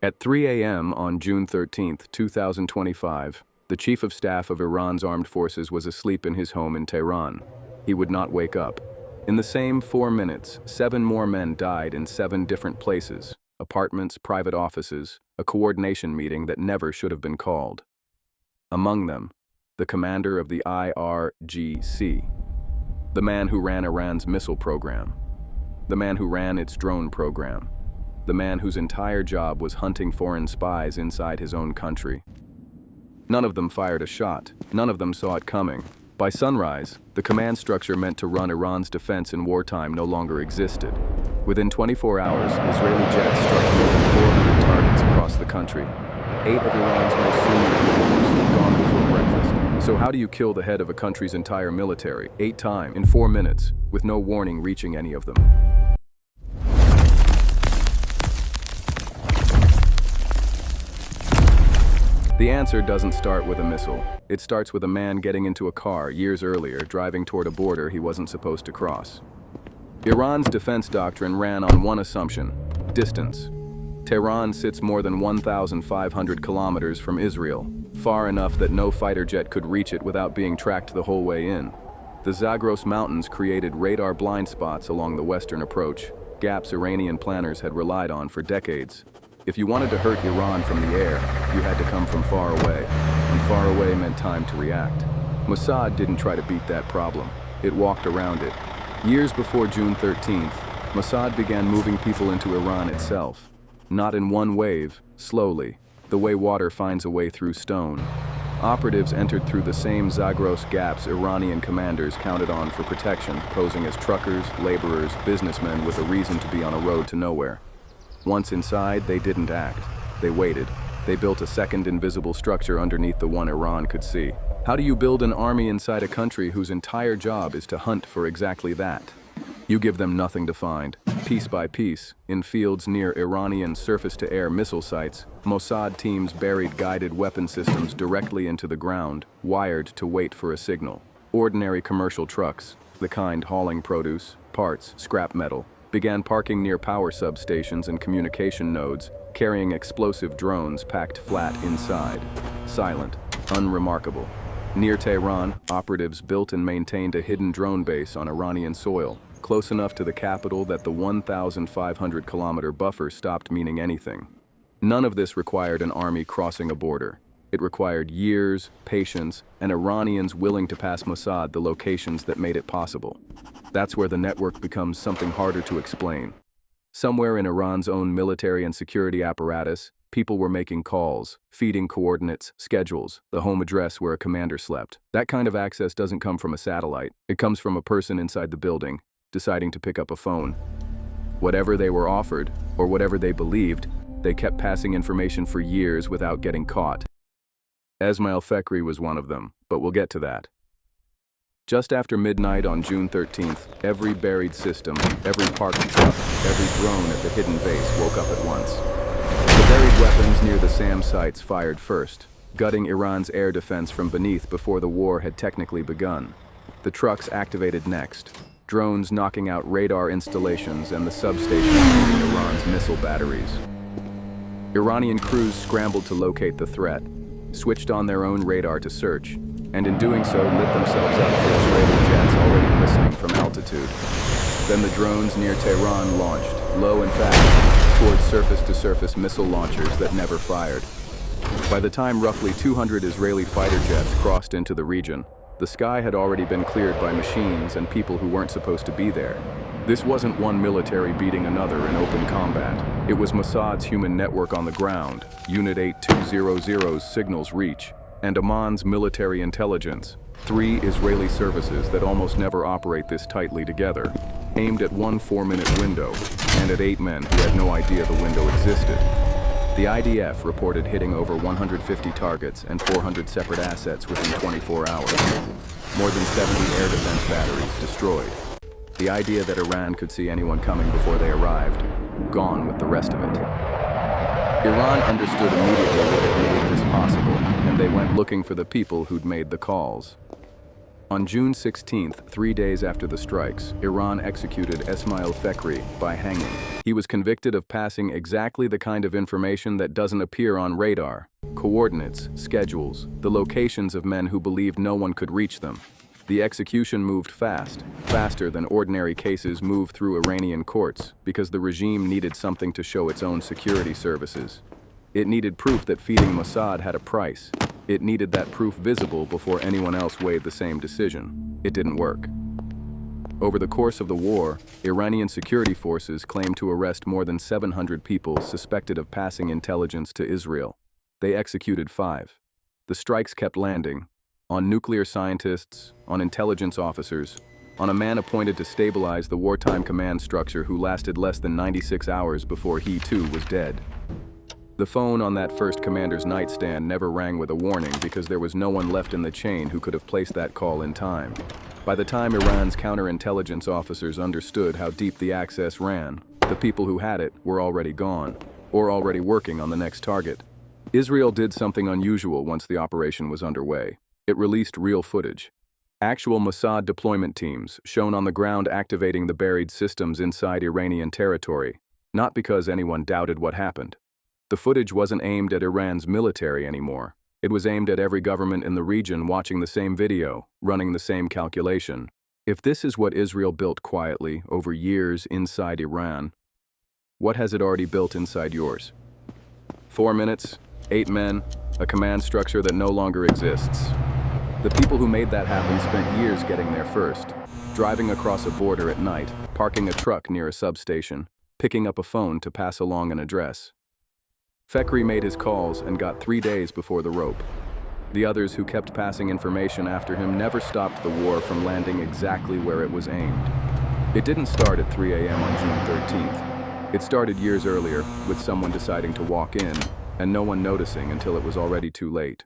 At 3 a.m. on June 13, 2025, the Chief of Staff of Iran's armed forces was asleep in his home in Tehran. He would not wake up. In the same 4 minutes, 7 more men died in 7 different places: apartments, private offices, a coordination meeting that never should have been called. Among them, the commander of the IRGC, the man who ran Iran's missile program, the man who ran its drone program, the man whose entire job was hunting foreign spies inside his own country. None of them fired a shot. None of them saw it coming. By sunrise, the command structure meant to run Iran's defense in wartime no longer existed. Within 24 hours, Israeli jets struck more than 400 targets across the country. 8 of Iran's most senior commanders gone before breakfast. So how do you kill the head of a country's entire military 8 times in 4 minutes, with no warning reaching any of them? The answer doesn't start with a missile. It starts with a man getting into a car years earlier, driving toward a border he wasn't supposed to cross. Iran's defense doctrine ran on one assumption: distance. Tehran sits more than 1,500 kilometers from Israel, far enough that no fighter jet could reach it without being tracked the whole way in. The Zagros Mountains created radar blind spots along the western approach, gaps Iranian planners had relied on for decades. If you wanted to hurt Iran from the air, you had to come from far away, and far away meant time to react. Mossad didn't try to beat that problem. It walked around it. Years before June 13th, Mossad began moving people into Iran itself. Not in one wave, slowly, the way water finds a way through stone. Operatives entered through the same Zagros gaps Iranian commanders counted on for protection, posing as truckers, laborers, businessmen with a reason to be on a road to nowhere. Once inside, they didn't act. They waited. They built a second invisible structure underneath the one Iran could see. How do you build an army inside a country whose entire job is to hunt for exactly that? You give them nothing to find. Piece by piece, in fields near Iranian surface-to-air missile sites, Mossad teams buried guided weapon systems directly into the ground, wired to wait for a signal. Ordinary commercial trucks, the kind hauling produce, parts, scrap metal, began parking near power substations and communication nodes, carrying explosive drones packed flat inside. Silent, unremarkable. Near Tehran, operatives built and maintained a hidden drone base on Iranian soil, close enough to the capital that the 1,500-kilometer buffer stopped meaning anything. None of this required an army crossing a border. It required years, patience, and Iranians willing to pass Mossad the locations that made it possible. That's where the network becomes something harder to explain. Somewhere in Iran's own military and security apparatus, people were making calls, feeding coordinates, schedules, the home address where a commander slept. That kind of access doesn't come from a satellite. It comes from a person inside the building, deciding to pick up a phone. Whatever they were offered, or whatever they believed, they kept passing information for years without getting caught. Esmail Fekri was one of them, but we'll get to that. Just after midnight on June 13th, every buried system, every parked truck, every drone at the hidden base woke up at once. The buried weapons near the SAM sites fired first, gutting Iran's air defense from beneath before the war had technically begun. The trucks activated next, drones knocking out radar installations and the substations feeding Iran's missile batteries. Iranian crews scrambled to locate the threat, switched on their own radar to search, and in doing so lit themselves up for Israeli jets already listening from altitude. Then the drones near Tehran launched, low and fast, towards surface-to-surface missile launchers that never fired. By the time roughly 200 Israeli fighter jets crossed into the region, the sky had already been cleared by machines and people who weren't supposed to be there. This wasn't one military beating another in open combat. It was Mossad's human network on the ground, Unit 8200's signals reach, and Amman's military intelligence, 3 Israeli services that almost never operate this tightly together, aimed at one 4-minute window, and at 8 men who had no idea the window existed. The IDF reported hitting over 150 targets and 400 separate assets within 24 hours. More than 70 air defense batteries destroyed. The idea that Iran could see anyone coming before they arrived, gone with the rest of it. Iran understood immediately what had made this possible, and they went looking for the people who'd made the calls. On June 16th, 3 days after the strikes, Iran executed Esmail Fekri by hanging. He was convicted of passing exactly the kind of information that doesn't appear on radar: coordinates, schedules, the locations of men who believed no one could reach them. The execution moved fast, faster than ordinary cases move through Iranian courts, because the regime needed something to show its own security services. It needed proof that feeding Mossad had a price. It needed that proof visible before anyone else weighed the same decision. It didn't work. Over the course of the war, Iranian security forces claimed to arrest more than 700 people suspected of passing intelligence to Israel. They executed 5. The strikes kept landing: on nuclear scientists, on intelligence officers, on a man appointed to stabilize the wartime command structure who lasted less than 96 hours before he too was dead. The phone on that first commander's nightstand never rang with a warning because there was no one left in the chain who could have placed that call in time. By the time Iran's counterintelligence officers understood how deep the access ran, the people who had it were already gone, or already working on the next target. Israel did something unusual once the operation was underway. It released real footage. Actual Mossad deployment teams shown on the ground activating the buried systems inside Iranian territory, not because anyone doubted what happened. The footage wasn't aimed at Iran's military anymore. It was aimed at every government in the region watching the same video, running the same calculation. If this is what Israel built quietly over years inside Iran, what has it already built inside yours? 4 minutes, 8 men, a command structure that no longer exists. The people who made that happen spent years getting there first, driving across a border at night, parking a truck near a substation, picking up a phone to pass along an address. Fekri made his calls and got 3 days before the rope. The others who kept passing information after him never stopped the war from landing exactly where it was aimed. It didn't start at 3 a.m. on June 13th. It started years earlier, with someone deciding to walk in, and no one noticing until it was already too late.